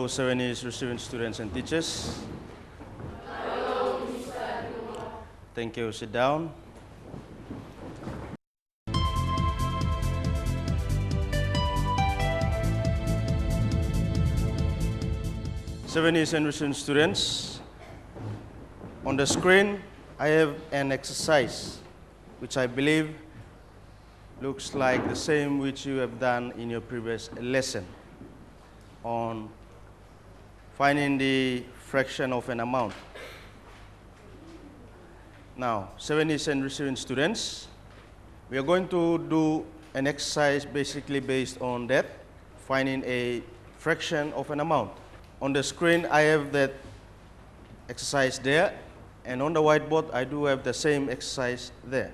Seventies receiving students and teachers. Hello, Mr. Thank you. Sit down. Seventies and receiving students. On the screen, I have an exercise which I believe looks like the same which you have done in your previous lesson on finding the fraction of an amount. Now, 70s and receiving students, we are going to do an exercise basically based on that, finding a fraction of an amount. On the screen, I have that exercise there, and on the whiteboard, I do have the same exercise there.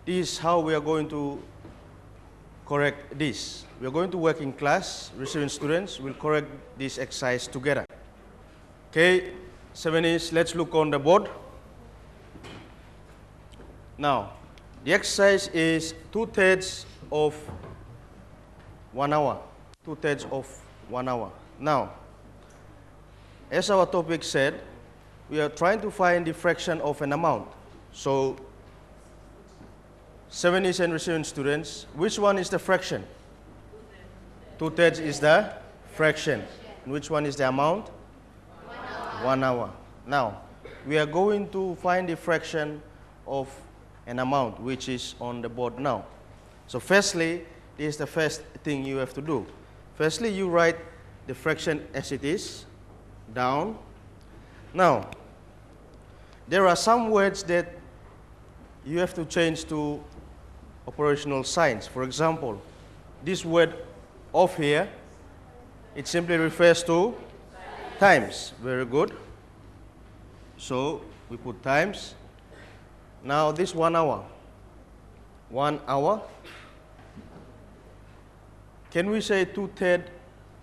This is how we are going to correct this. We are going to work in class. Receiving students will correct this exercise together. Okay, 70s, let's look on the board. Now, the exercise is 2/3 of 1 hour. 2/3 of 1 hour. Now, as our topic said, we are trying to find the fraction of an amount. So, 70s and receiving students, which one is the fraction? 2/3 is the fraction. And which one is the amount? 1 hour. Now, we are going to find the fraction of an amount, which is on the board now. So firstly, this is the first thing you have to do. Firstly, you write the fraction as it is down. Now, there are some words that you have to change to operational signs. For example, this word "of" here, it simply refers to times. Very good. So we put times. Now this 1 hour. 1 hour. Can we say 2/3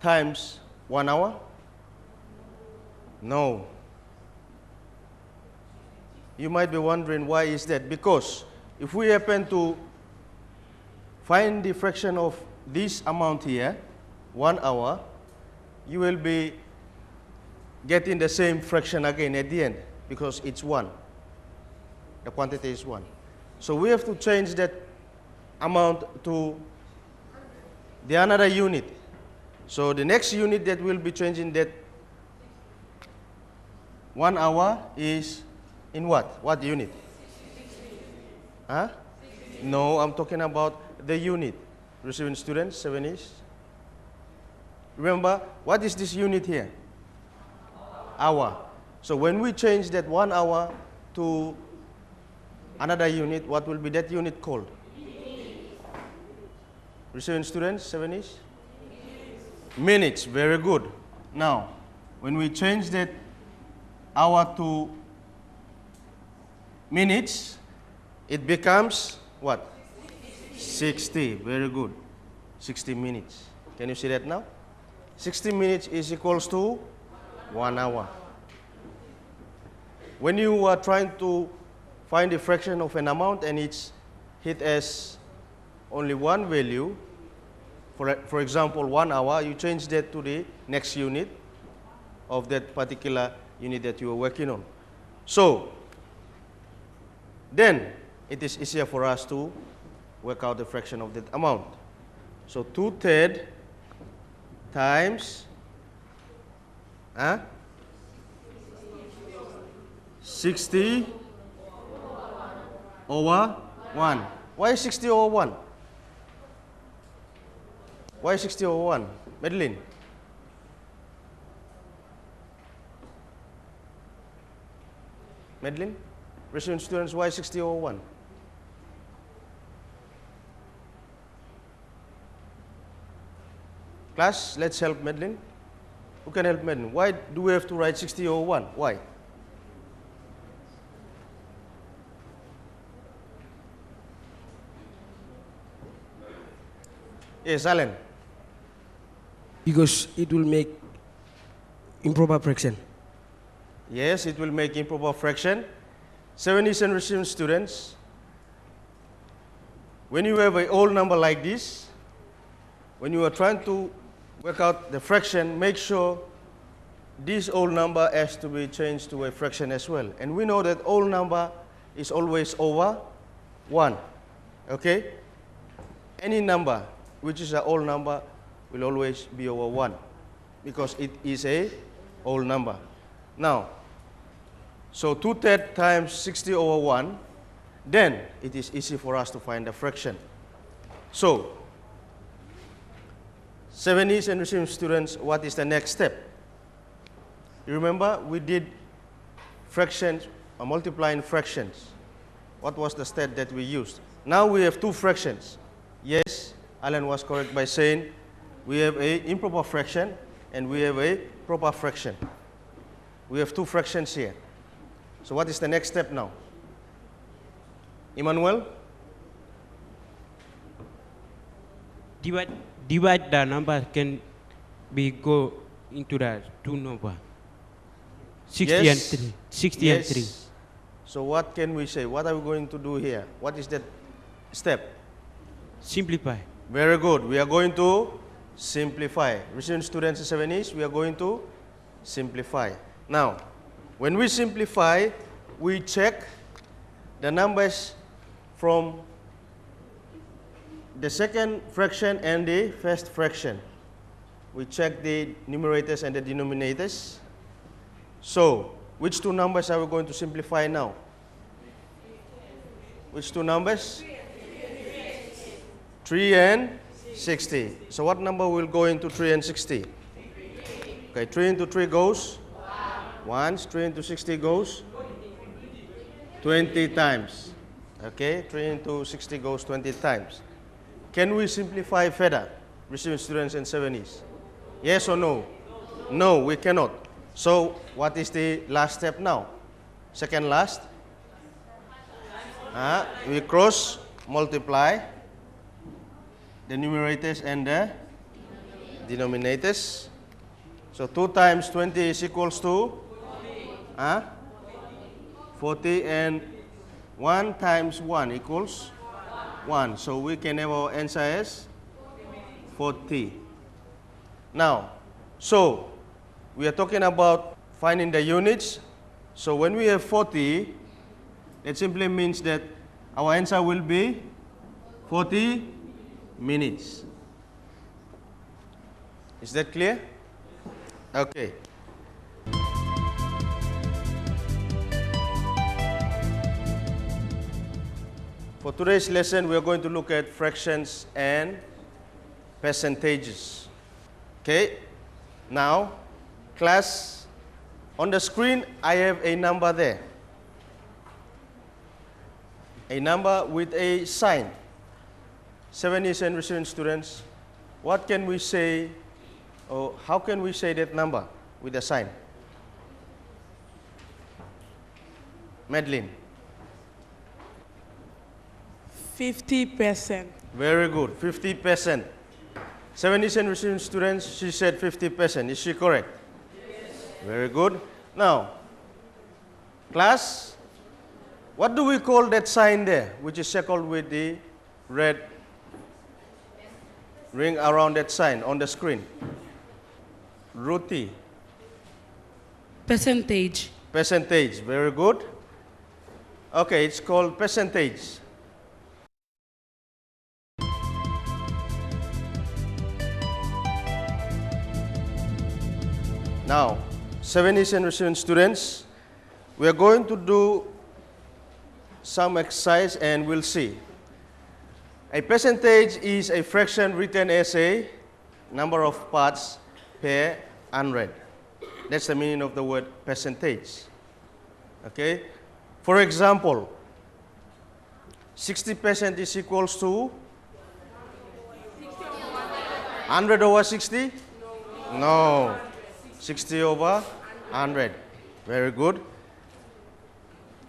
times 1 hour? No. You might be wondering why is that? Because if we happen to find the fraction of this amount here, 1 hour, you will be getting the same fraction again at the end because it's 1. The quantity is 1. So we have to change that amount to the another unit. So the next unit that will be changing that 1 hour is in what? What unit? Huh? No, I'm talking about the unit. Receiving students, 70s. Remember, what is this unit here? Hour. So when we change that 1 hour to another unit, what will be that unit called? Receiving students, 70s? Minutes. Very good. Now, when we change that hour to minutes, it becomes what? 60. Very good. 60 minutes. Can you see that now? 60 minutes is equals to 1 hour. When you are trying to find the fraction of an amount and it's hit as only one value, for example, 1 hour, you change that to the next unit of that particular unit that you are working on. So, then it is easier for us to work out the fraction of that amount. So 2/3 times 60 over 1. Why 60 over 1? Why 60 over 1? Madeline? Madeline? Receiving students, why 60 over 1? Class, let's help Madeline. Who can help Madeline? Why do we have to write 60 over 1? Why? Yes, Alan. Because it will make improper fraction. Yes, it will make improper fraction. 70s and receiving students, when you have a whole number like this, when you are trying to work out the fraction, make sure this whole number has to be changed to a fraction as well. And we know that whole number is always over 1. Okay? Any number which is a whole number will always be over 1 because it is a whole number. Now, so 2/3 times 60 over 1, then it is easy for us to find the fraction. So, 70s and receiving students, what is the next step? You remember we did fractions, multiplying fractions. What was the step that we used? Now we have two fractions. Yes, Alan was correct by saying we have a improper fraction and we have a proper fraction. We have two fractions here. So what is the next step now? Emmanuel? Divide the number can be go into the two number. 60 Yes. and 3. 60 Yes. and 3. So what can we say? What are we going to do here? What is that step? Simplify. Very good. We are going to simplify. Receiving students in 7 we are going to simplify. Now, when we simplify, we check the numbers from the second fraction and the first fraction. We check the numerators and the denominators. So, which two numbers are we going to simplify now? Which two numbers? 3 and 60. So what number will go into 3 and 60? Okay, 3 into 3 goes 1. 3 into 60 goes 20 times. Okay, 3 into 60 goes 20 times. Can we simplify further, receiving students and 7s? Yes or no? No, we cannot. So what is the last step now? Second last? We cross multiply the numerators and the denominators. So 2 times 20 is equals to 40, and 1 times 1 equals 1. So we can have our answer as 40. Now, so we are talking about finding the units. So when we have 40, it simply means that our answer will be 40 minutes. Is that clear? Okay. For today's lesson, we are going to look at fractions and percentages. Okay? Now, class, on the screen, I have a number there. A number with a sign. 7s and receiving students, what can we say, or how can we say that number with a sign? Madeline? 50%. Very good, 50%. 7s and receiving students, she said 50%. Is she correct? Yes. Very good. Now, class, what do we call that sign there, which is circled with the red ring around that sign on the screen? Ruti. Percentage. Percentage. Very good. Okay, it's called percentage. Now, 7s and receiving students, we are going to do some exercise and we'll see. A percentage is a fraction written as a number of parts per 100. That's the meaning of the word percentage. Okay? For example, 60% is equals to 100 over 60? No. 60 over 100. Very good.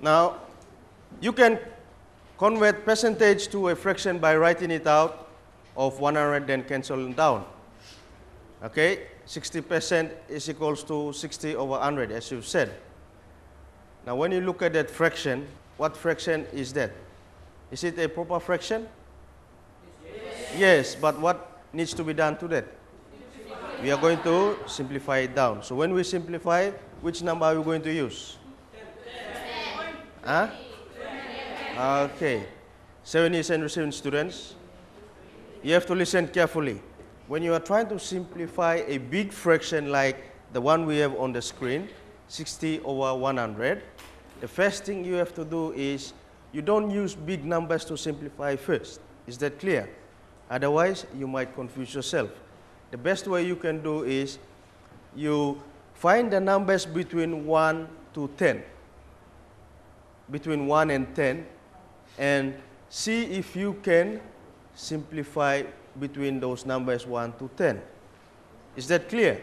Now, you can convert percentage to a fraction by writing it out of 100 then canceling down. Okay? 60% is equals to 60 over 100, as you've said. Now, when you look at that fraction, what fraction is that? Is it a proper fraction? Yes. Yes, but what needs to be done to that? We are going to simplify it down. So when we simplify, which number are we going to use? 10. Huh? Okay. 70s and receiving students, you have to listen carefully. When you are trying to simplify a big fraction like the one we have on the screen, 60 over 100, the first thing you have to do is you don't use big numbers to simplify first. Is that clear? Otherwise, you might confuse yourself. The best way you can do is you find the numbers between 1 to 10, between 1 and 10, and see if you can simplify between those numbers 1 to 10. Is that clear?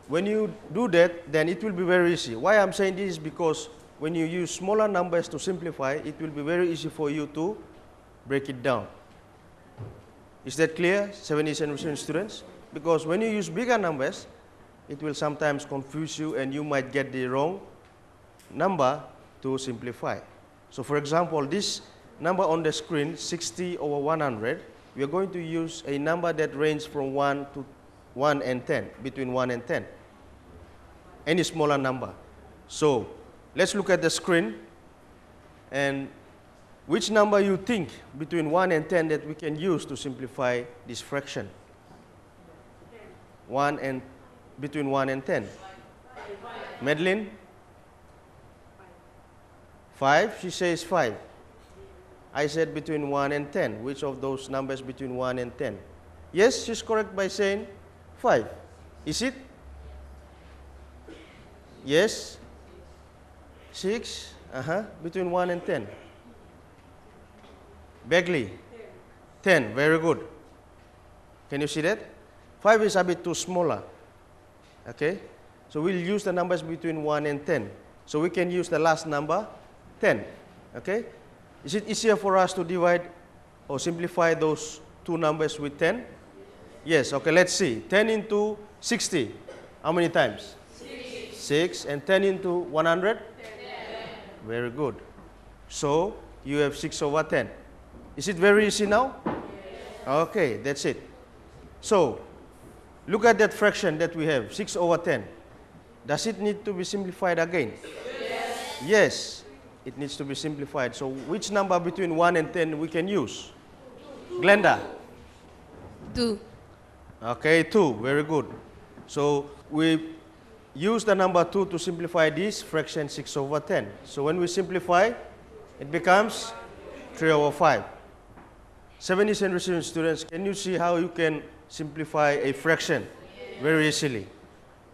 When you do that, then it will be very easy. Why I'm saying this is because when you use smaller numbers to simplify, it will be very easy for you to break it down. Is that clear, 70s and receiving students? Because when you use bigger numbers, it will sometimes confuse you and you might get the wrong number to simplify. So for example, this number on the screen, 60 over 100, we are going to use a number that ranges from 1 to 1 and 10, between 1 and 10. Any smaller number. So let's look at the screen and which number you think between 1 and 10 that we can use to simplify this fraction? 1 and between 1 and 10. Madeline? 5? She says 5. I said between 1 and 10. Which of those numbers between 1 and 10? Yes, she's correct by saying 5. Is it? Yes? 6? Between 1 and 10. Bagley? 10. Very good. Can you see that? 5 is a bit too smaller. Okay? So we'll use the numbers between 1 and 10. So we can use the last number, 10. Okay? Is it easier for us to divide or simplify those two numbers with 10? Yes. Okay, let's see. 10 into 60. How many times? 6. 6. And 10 into 100? 10. Very good. So you have 6 over 10. Is it very easy now? Yes. Okay, that's it. So look at that fraction that we have, 6 over 10. Does it need to be simplified again? Yes. Yes, it needs to be simplified. So which number between 1 and 10 we can use? 2. Glenda? 2. Okay, 2. Very good. So we use the number 2 to simplify this fraction 6 over 10. So when we simplify, it becomes 3 over 5. 70s and receiving students, can you see how you can simplify a fraction very easily?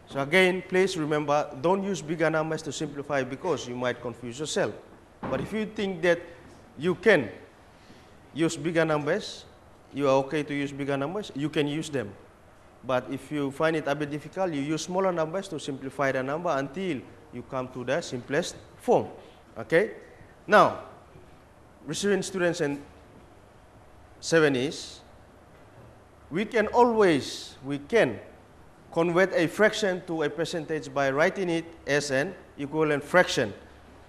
So again, please remember, don't use bigger numbers to simplify because you might confuse yourself. But if you think that you can use bigger numbers, you are okay to use bigger numbers, you can use them. But if you find it a bit difficult, you use smaller numbers to simplify the number until you come to the simplest form. Okay? Now, receiving students and 70s, we can convert a fraction to a percentage by writing it as an equivalent fraction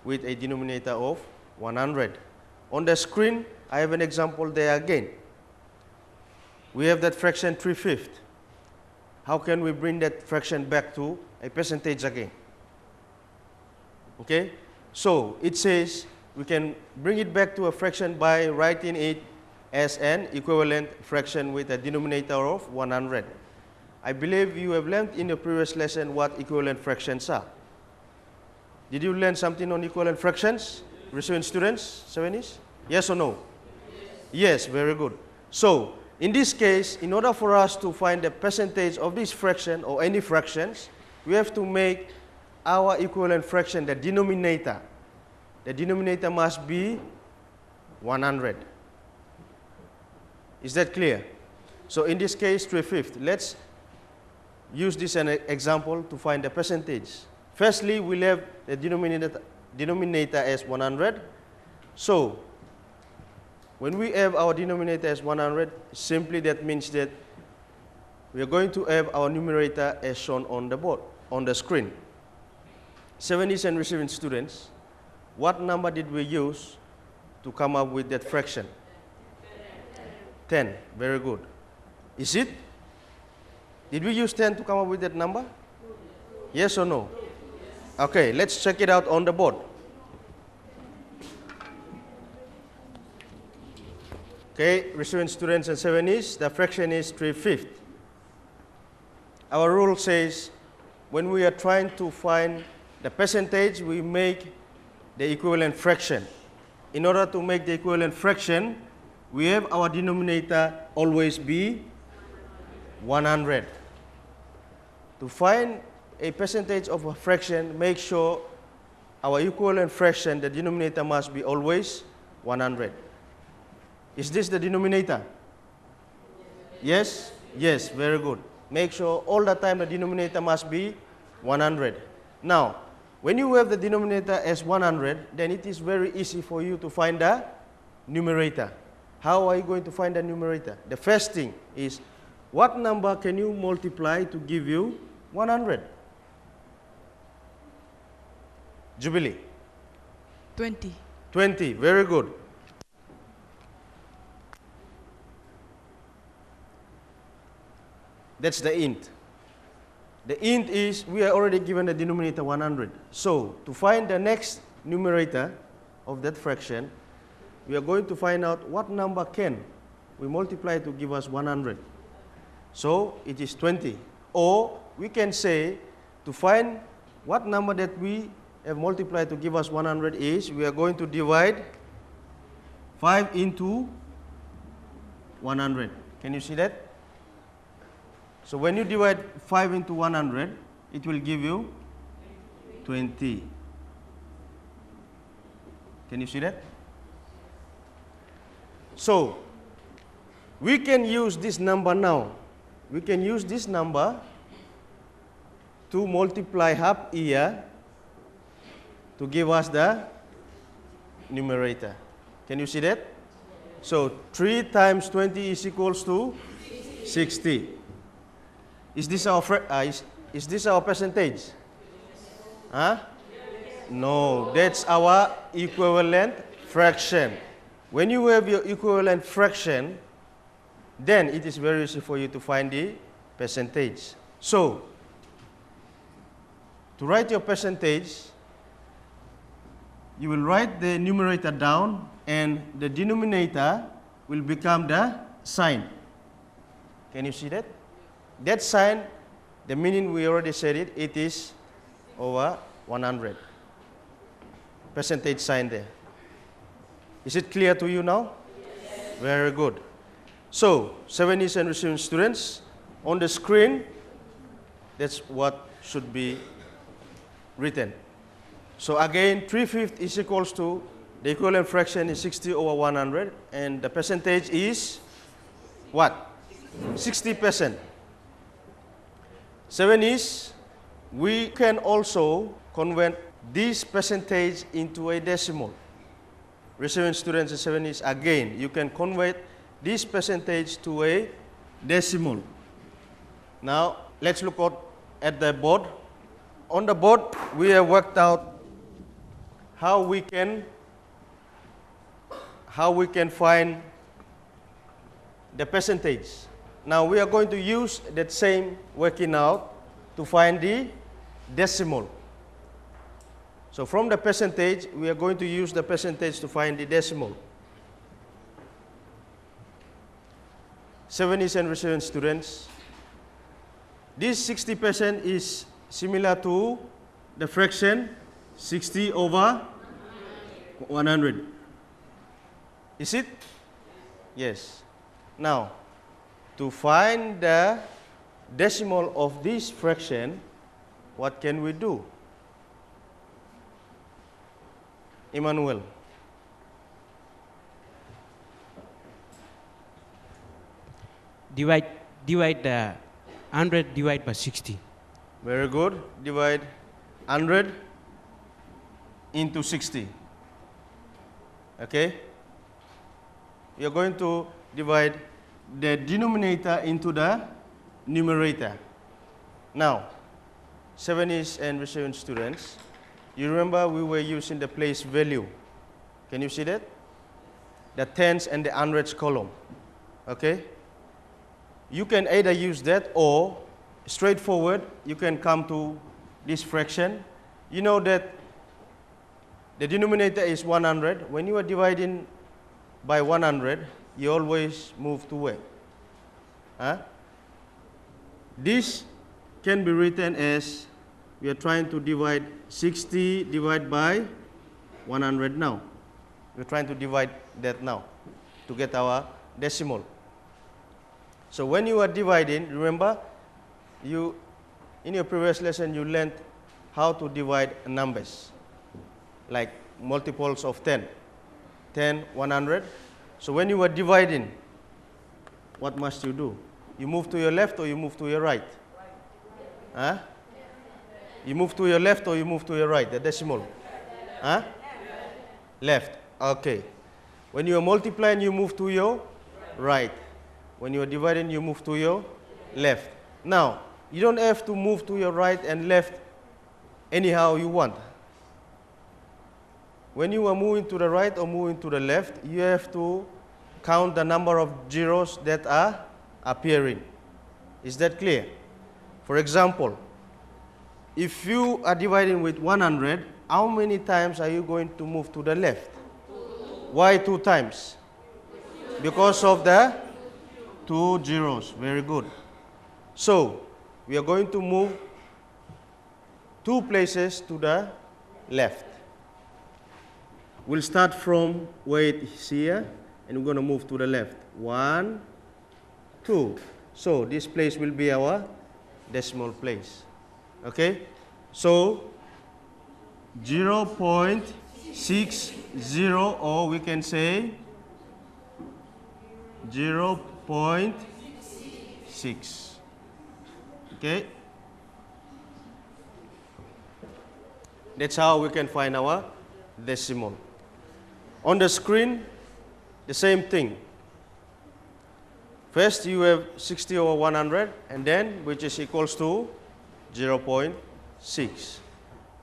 with a denominator of 100. On the screen, I have an example there again. We have that fraction 3/5. How can we bring that fraction back to a percentage again? Okay? So it says we can bring it back to a fraction by writing it as an equivalent fraction with a denominator of 100. I believe you have learned in the previous lesson what equivalent fractions are. Did you learn something on equivalent fractions? Receiving students, 70s? Yes or no? Yes, very good. So, in this case, in order for us to find the percentage of this fraction or any fractions, we have to make our equivalent fraction the denominator. The denominator must be 100. Is that clear? So in this case, 3/5. Let's use this as an example to find the percentage. Firstly, we'll have the denominator as 100. So when we have our denominator as 100, simply that means that we are going to have our numerator as shown on the board, on the screen. 70s and receiving students, what number did we use to come up with that fraction? 10. Very good. Is it? Did we use 10 to come up with that number? Yes or no? Okay, let's check it out on the board. Okay, receiving students and 7 is, the fraction is 3/5. Our rule says when we are trying to find the percentage, we make the equivalent fraction. In order to make the equivalent fraction, we have our denominator always be 100. To find a percentage of a fraction, make sure our equivalent fraction, the denominator must be always 100. Is this the denominator? Yes? Yes, very good. Make sure all the time the denominator must be 100. Now, when you have the denominator as 100, then it is very easy for you to find the numerator. How are you going to find the numerator? The first thing is, what number can you multiply to give you 100? Jubilee? 20. 20, very good. That's the int. The int is, we are already given the denominator 100. So, to find the next numerator of that fraction, we are going to find out what number can we multiply to give us 100. So, it is 20. Or, we can say, to find what number that we have multiplied to give us 100 is, we are going to divide 5 into 100. Can you see that? So when you divide 5 into 100, it will give you 20. Can you see that? So, we can use this number now. We can use this number to multiply half here to give us the numerator. Can you see that? So, 3 times 20 is equals to 60. Is this our percentage? Huh? No, that's our equivalent fraction. When you have your equivalent fraction, then it is very easy for you to find the percentage. So, to write your percentage, you will write the numerator down and the denominator will become the sign. Can you see that? That sign, the meaning we already said it, it is over 100. Percentage sign there. Is it clear to you now? Yes. Very good. So, 7 is and receiving students, on the screen, that's what should be written. So again, 3/5 is equals to, the equivalent fraction is 60 over 100, and the percentage is what? 60%. 7 is, we can also convert this percentage into a decimal. Receiving students in 7 is, again, you can convert this percentage to a decimal. Now, let's look at the board. On the board, we have worked out how we can find the percentage. Now we are going to use that same working out to find the decimal. So from the percentage, we are going to use the percentage to find the decimal. 7 is and receiving students. This 60% is similar to the fraction 60 over 100. Is it? Yes. Now, to find the decimal of this fraction, what can we do? Emmanuel. Divide the 100 by 60. Very good. Divide 100 into 60. Okay? We are going to divide the denominator into the numerator. Now, 7 is and receiving students. You remember we were using the place value. Can you see that? The tens and the hundreds column. Okay? You can either use that or straightforward, you can come to this fraction. You know that the denominator is 100. When you are dividing by 100, you always move to where? Huh? This can be written as, we are trying to divide 60 divided by 100 now. We're trying to divide that now to get our decimal. So when you are dividing, remember, in your previous lesson you learned how to divide numbers, like multiples of 10. 10, 100. So when you are dividing, what must you do? You move to your left or you move to your right? Huh? You move to your left or you move to your right, the decimal? Huh? Left. Okay. When you are multiplying, you move to your right. When you are dividing, you move to your left. Now, you don't have to move to your right and left anyhow you want. When you are moving to the right or moving to the left, you have to count the number of zeros that are appearing. Is that clear? For example, if you are dividing with 100, how many times are you going to move to the left? Why 2 times? Because of the 2 zeros. Very good. So, we are going to move 2 places to the left. We'll start from where it is here, and we're going to move to the left. 1, 2. So, this place will be our decimal place. Okay? So, 0.60, or we can say 0.6. Okay? That's how we can find our decimal. On the screen, the same thing. First, you have 60 over 100, and then which is equals to 0.6.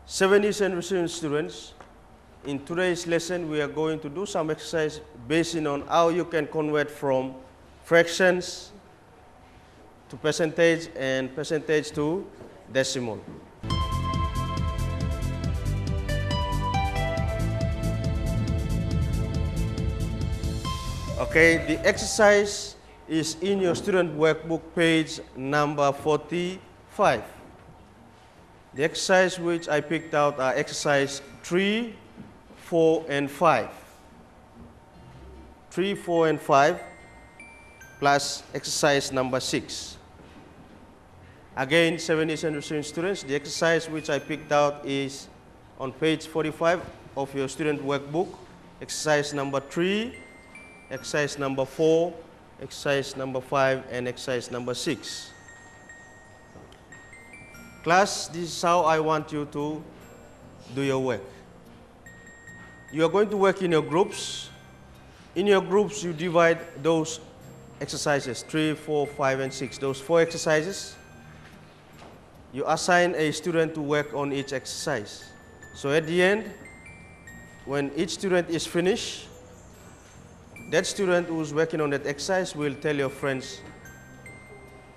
70s and receiving students, in today's lesson, we are going to do some exercise based on how you can convert from fractions to percentage and percentage to decimal. Okay, the exercise is in your student workbook, page number 45. The exercise which I picked out are exercise 3, 4, and 5. 3, 4, and 5 plus exercise number 6. Again, 70s and receiving students, the exercise which I picked out is on page 45 of your student workbook. Exercise number 3, exercise number 4, exercise number 5, and exercise number 6. Class, this is how I want you to do your work. You are going to work in your groups. In your groups, you divide those exercises, 3, 4, 5, and 6. Those 4 exercises, you assign a student to work on each exercise. So at the end, when each student is finished, that student who's working on that exercise will tell your friends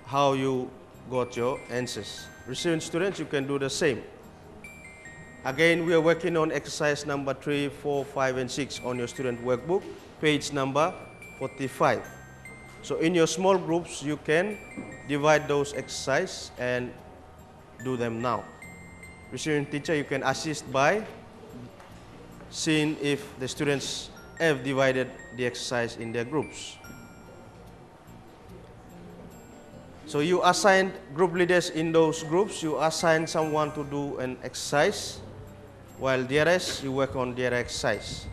how you got your answers. Receiving students, you can do the same. Again, we are working on exercise number 3, 4, 5, and 6 on your student workbook, page number 45. So in your small groups, you can divide those exercises and do them now. Receiving teacher, you can assist by seeing if the students have divided the exercise in their groups. So you assign group leaders in those groups, you assign someone to do an exercise, while the rest, you work on their exercise.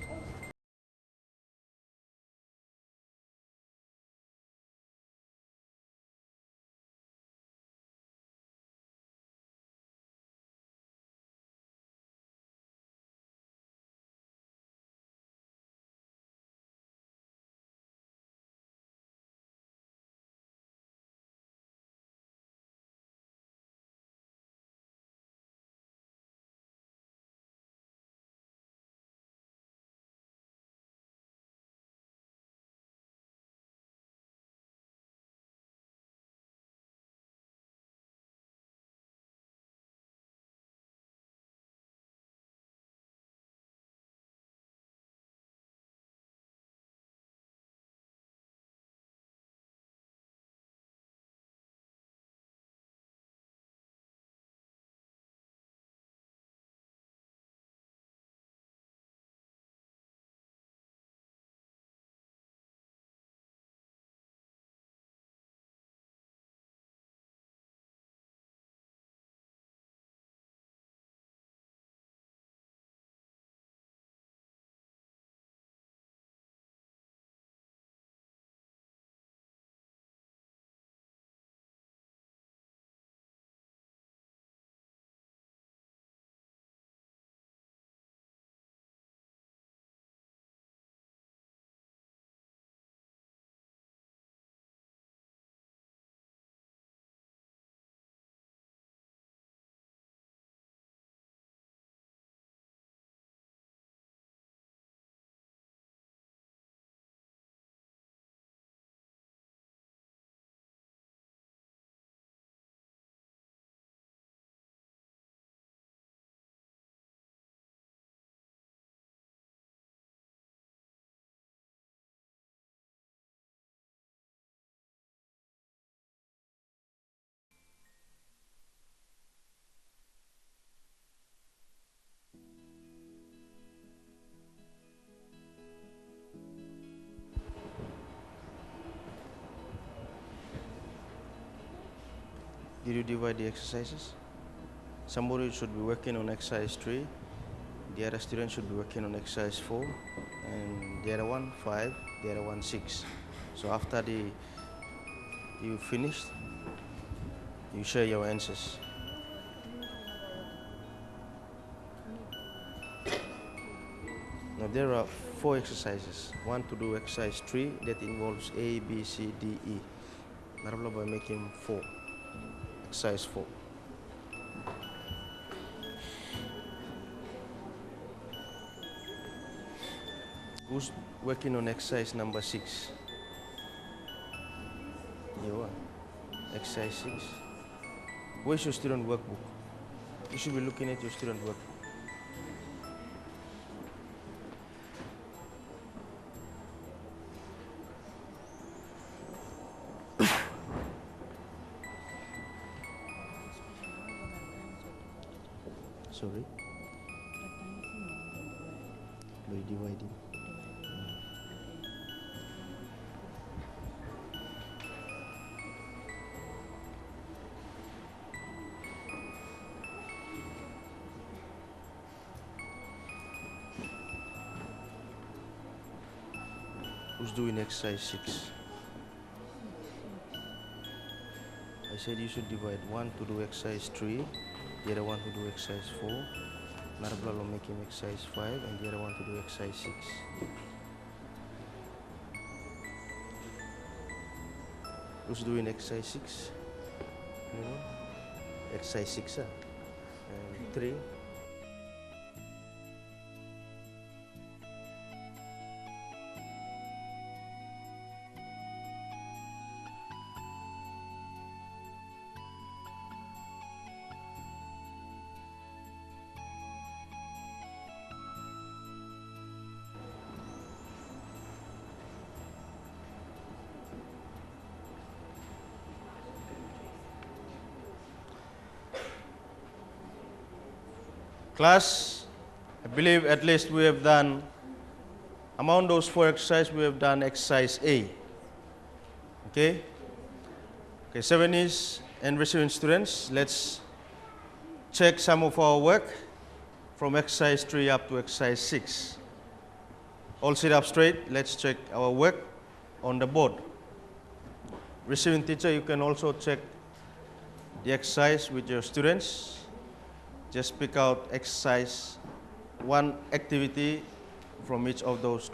Did you divide the exercises? Somebody should be working on exercise 3. The other student should be working on exercise 4. And the other one 5. The other one 6. So after you finished, you share your answers. Now there are 4 exercises. One to do exercise 3 that involves A, B, C, D, E. Narabla by making 4. Exercise 4. Who's working on exercise number 6? You are. Exercise 6. Where's your student workbook? You should be looking at your student workbook. Sorry? By dividing. Who's doing exercise 6? I said you should divide one to do exercise 3, the other one to do exercise 4, another block will make him exercise 5, and the other one to do exercise 6. Who's doing exercise 6? Anyone? Exercise 6, and 3. Class, I believe at least we have done, among those 4 exercises, we have done exercise A. Okay? Okay, 7 and receiving students, let's check some of our work from exercise 3 up to exercise 6. All sit up straight, let's check our work on the board. Receiving teacher, you can also check the exercise with your students. Just pick out exercise, one activity from each of those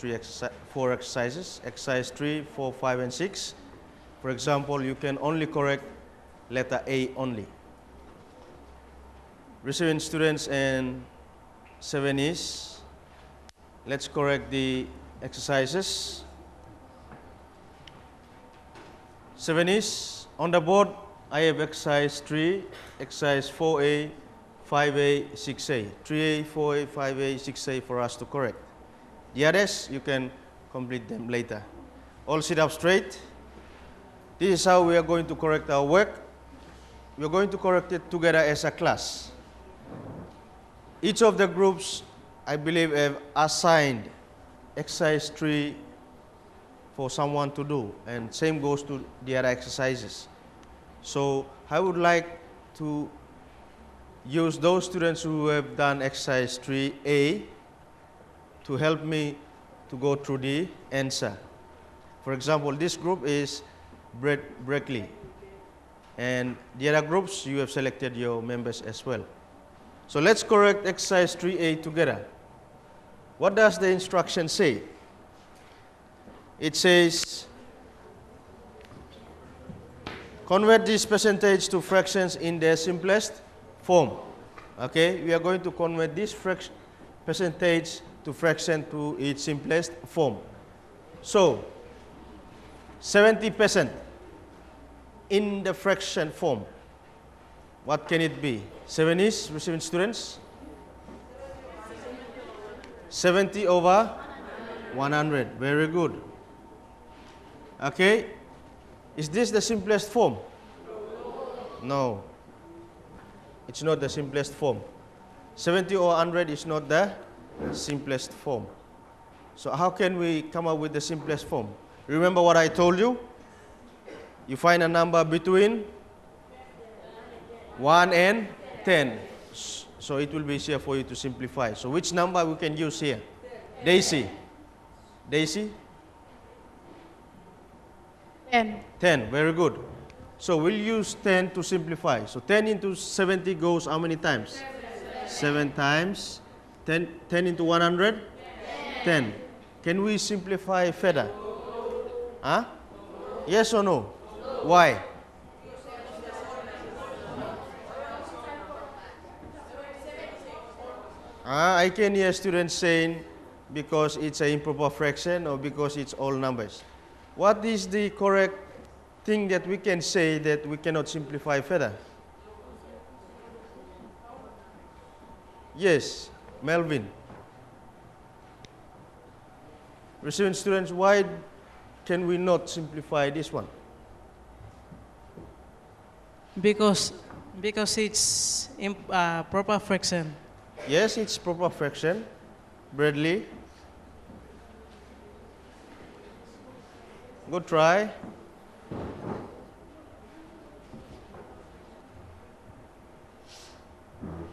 4 exercises. Exercise 3, 4, 5, and 6. For example, you can only correct letter A only. Receiving students and 7 let's correct the exercises. 7 on the board, I have exercise 3, exercise 4A, 5A, 6A, 3A, 4A, 5A, 6A for us to correct. The others, you can complete them later. All sit up straight. This is how we are going to correct our work. We are going to correct it together as a class. Each of the groups, I believe, have assigned exercise 3 for someone to do, and same goes to the other exercises. So I would like to use those students who have done exercise 3A to help me to go through the answer. For example, this group is Breckley, and the other groups, you have selected your members as well. So let's correct exercise 3A together. What does the instruction say? It says, convert this percentage to fractions in their simplest form. Okay, we are going to convert this percentage to fraction to its simplest form. So, 70% in the fraction form. What can it be? 7 receiving students? 70 over 100. Very good. Okay. Is this the simplest form? No. It's not the simplest form. 70 or 100 is not the simplest form. So how can we come up with the simplest form? Remember what I told you? You find a number between 1 and 10. So it will be easier for you to simplify. So which number we can use here? Daisy. Daisy? 10. 10. Very good. So we'll use 10 to simplify. So 10 into 70 goes how many times? 7 times. 10 into 100? 10. Can we simplify further? Huh? Yes or no? Why? I can hear students saying because it's an improper fraction or because it's all numbers. What is the correct thing that we can say that we cannot simplify further? Yes, Melvin. Receiving students, why can we not simplify this one? Because it's proper fraction. Yes, it's proper fraction. Bradley. Good try.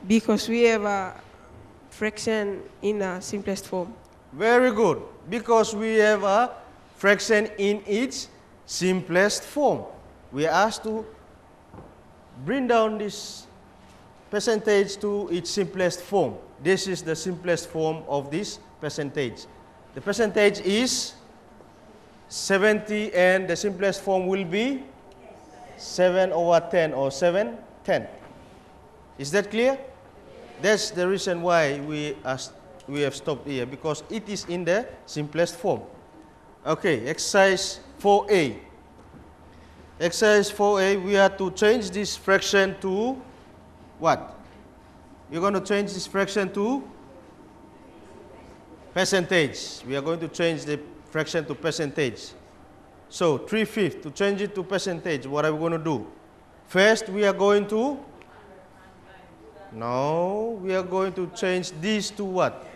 Because we have a fraction in a simplest form. Very good. Because we have a fraction in its simplest form. We are asked to bring down this percentage to its simplest form. This is the simplest form of this percentage. The percentage is 70 and the simplest form will be 7 over 10 or 7 10. Is that clear? That's the reason why we have stopped here, because it is in the simplest form. Okay, exercise 4a. Exercise 4a, we have to change this fraction to what? We're going to change this fraction to percentage. We are going to change the fraction to percentage. So 3/5, to change it to percentage, what are we going to do? First, we are going to, no, we are going to change this to what?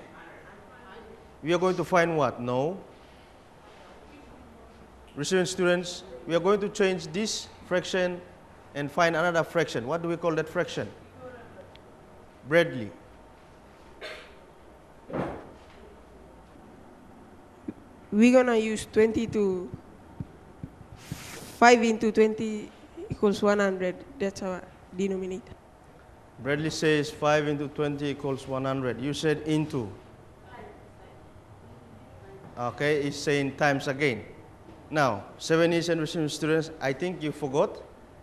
We are going to find what? No. Receiving students, we are going to change this fraction and find another fraction. What do we call that fraction? Bradley. We're gonna use 20 to 5 into 20 equals 100. That's our denominator. Bradley says 5 into 20 equals 100. You said into. Okay, it's saying times again. Now, 7 is and receiving students, I think you forgot.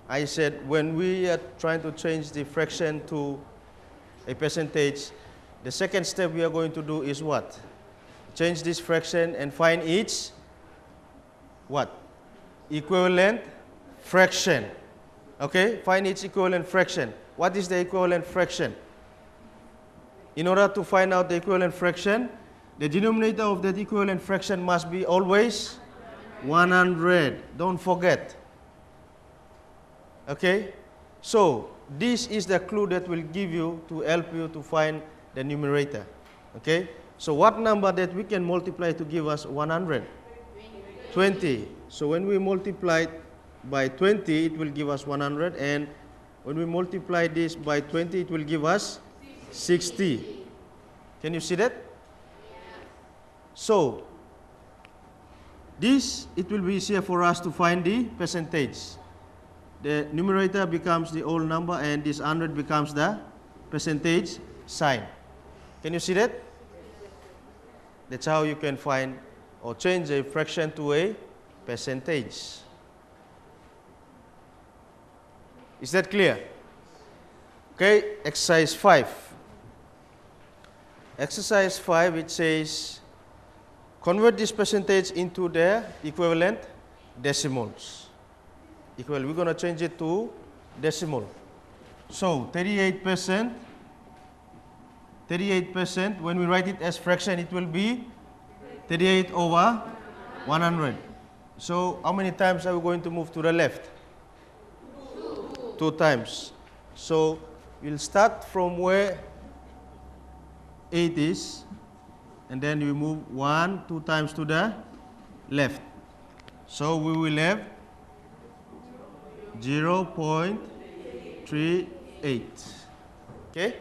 I said when we are trying to change the fraction to a percentage, the second step we are going to do is what? Change this fraction and find its what? Equivalent fraction. Okay, find its equivalent fraction. What is the equivalent fraction? In order to find out the equivalent fraction, the denominator of that equivalent fraction must be always 100. Don't forget. Okay? So, this is the clue that will give you to help you to find the numerator. Okay? So, what number that we can multiply to give us 100? 20. So, when we multiply it by 20, it will give us 100. And when we multiply this by 20, it will give us 60. Can you see that? So, this, it will be easier for us to find the percentage. The numerator becomes the whole number and this 100 becomes the percentage sign. Can you see that? That's how you can find or change a fraction to a percentage. Is that clear? Okay, exercise 5. Exercise 5, it says, convert this percentage into their equivalent decimals. We're going to change it to decimal. So 38%, when we write it as fraction, it will be 38 over 100. So how many times are we going to move to the left? 2 times. So we'll start from where 8 is, and then we move 2 times to the left. So we will have 0.3 8. Okay?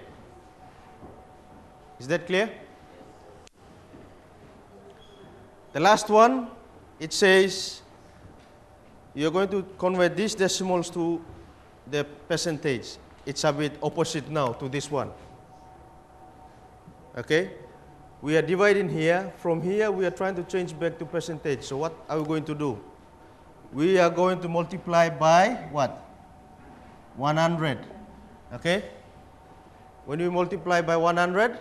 Is that clear? The last one, it says you're going to convert these decimals to the percentage. It's a bit opposite now to this one. Okay? We are dividing here. From here, we are trying to change back to percentage. So what are we going to do? We are going to multiply by what? 100. Okay? When we multiply by 100,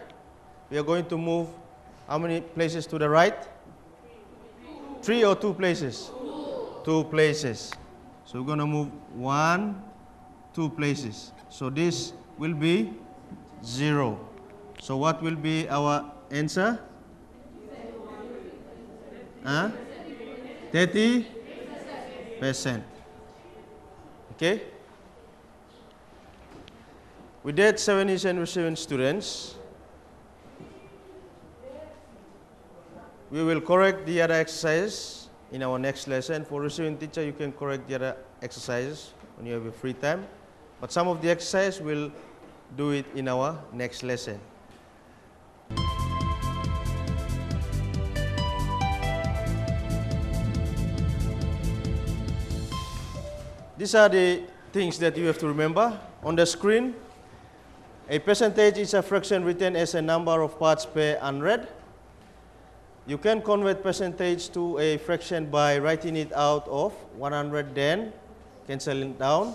we are going to move how many places to the right? 3 or 2 places? 2 places. So we're going to move 1, 2 places. So this will be 0. So what will be our answer? 30%. Okay? With that, 70s and receiving students, we will correct the other exercises in our next lesson. For receiving teacher, you can correct the other exercises when you have a free time. But some of the exercises we'll do it in our next lesson. These are the things that you have to remember. On the screen, a percentage is a fraction written as a number of parts per 100. You can convert percentage to a fraction by writing it out of 100, then canceling down.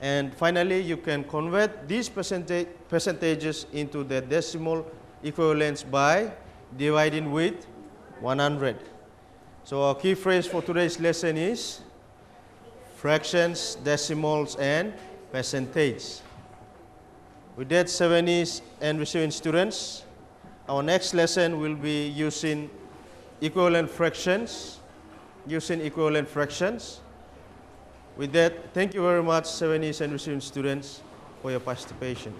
And finally, you can convert these percentages into the decimal equivalents by dividing with 100. So our key phrase for today's lesson is fractions, decimals, and percentage. With that, 70s and receiving students, our next lesson will be using equivalent fractions. With that, thank you very much, 70s and receiving students, for your participation.